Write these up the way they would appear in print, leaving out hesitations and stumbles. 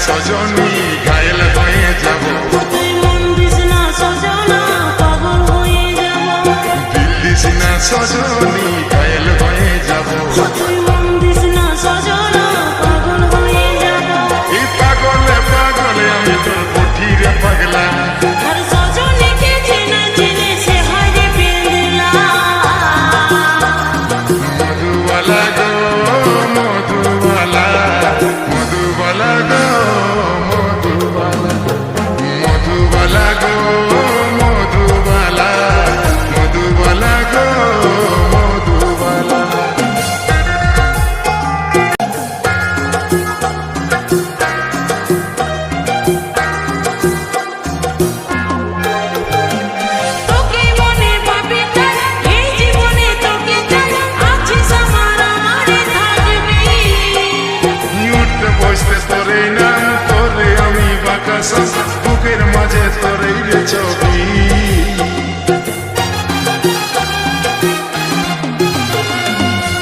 সজনী ঘায়েল হয়ে যাব। তুই মন দিস না সজনা পাগল হয়ে যাব। দিল দিস না সজনী ঘায়েল হয়ে যাব। তুই মন দিস না সজনা পাগল হয়ে যাব। এই পাগলে পাগলে আমি তোর পঠিরে পাগলা। আর সজনীকে চেনা চেনে সে হয় রে পেন্দলা। মধুবালা গো মধুবালা, মধুবালা গো মধুবালা, মধুবালা গো মধুবালা, মধুবালা গো মধুবালা। তোকে মনে পাবে তাই এই জীবনে তোকে চাই আছিস আমার আমারে থাকবি। উঠতে বসতে তোরে নাম তোরে আমি বাকাসা, বুকের মাঝে তোরে রে ছবি।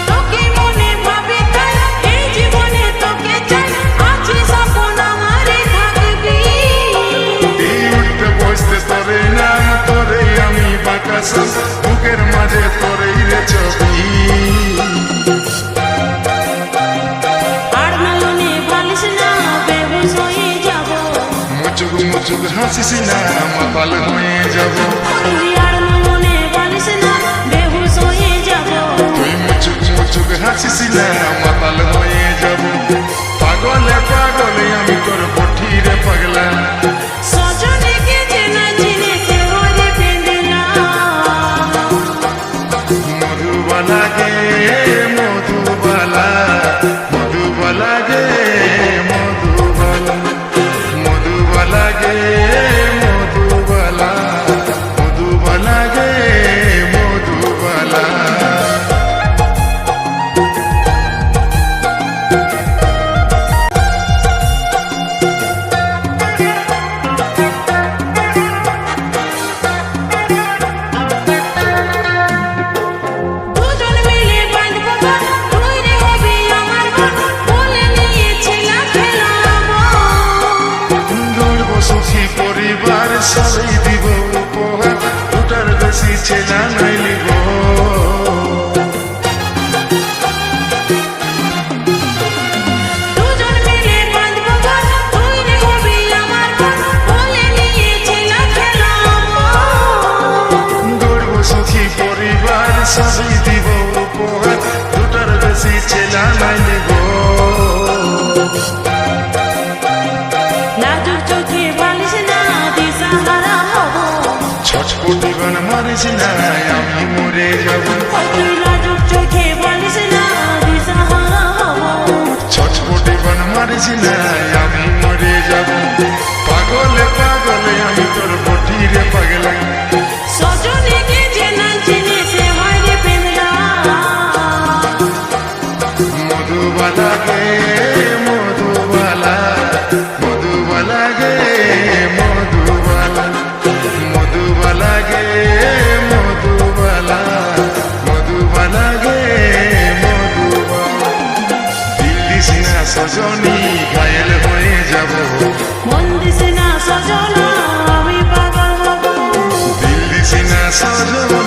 তোকে মনে পাবে তাই এই জীবনে তোকে চাই আছিস আপন আমারে থাকবি। এই উঠতে বসতে তোরে নাম তোরে আমি বাকাসা, বুকের মাঝে তোরে রে ছবি। আর নয়নে বালিশ না বেহুশ হয়ে যাব। মুচুক মুচুক হাসিস না মাতাল হয়ে যাব। তুই আর নয়নে বালিশ না বেহুশ হয়ে যাব। তুই মুচুক মুচুক হাসিস না মাতাল হয়ে যাব। পাগলে পাগলে আমি তোর পঠিরে পাগলা। সজনীকে চেনা চিনে সে হয় রে পেন্দলা। মধুবালা গে মধুবালা, মধুবালা গে মধুবালা, মধুবালা গে মধুবালা, মধুবালা গে মধুবালা। দুজন মিলে বাঁধবো ঘর, তুই রে হবি আমার ঘর, বলে নিয়েছিলাম খেলাবো। দৌড়বো সুখী পরিবার সবাই দিব উপহার, দুটার বেশি ছেলা নাই লিব। দুজন মিলে বাঁধবো ঘর, তুই রে হবি আমার ঘর, বলে নিয়েছিলাম খেলাবো। দৌড়বো সুখী পরিবার সবাই দিব উপহার, দুটার বেশি ছেলা নাই লিব। লাজুক চোখে বালিশ না দিশাহারা হব। ছটপটি গান মারিস না আমি মরে যাব। তুই লাজুক চোখে বালিশ না দিশাহারা হব। ছটপটি গান মারিস না আমি মরে যাব। পাগলে পাগলে আমি তোর পঠিরে পাগলা। সজনীকে চেনা চিনে সে হয় রে পেন্দলা। মধুবালা গে মধুবালা, মধুবালা গে মধুবালা, মধুবালা গে মধুবালা, মধুবালা গে মধুবালা। দিল দিস না সজনী ঘায়েল হয়ে যাব। মন দিস না সজনা আমি পাগল হব। দিল দিস না সজনী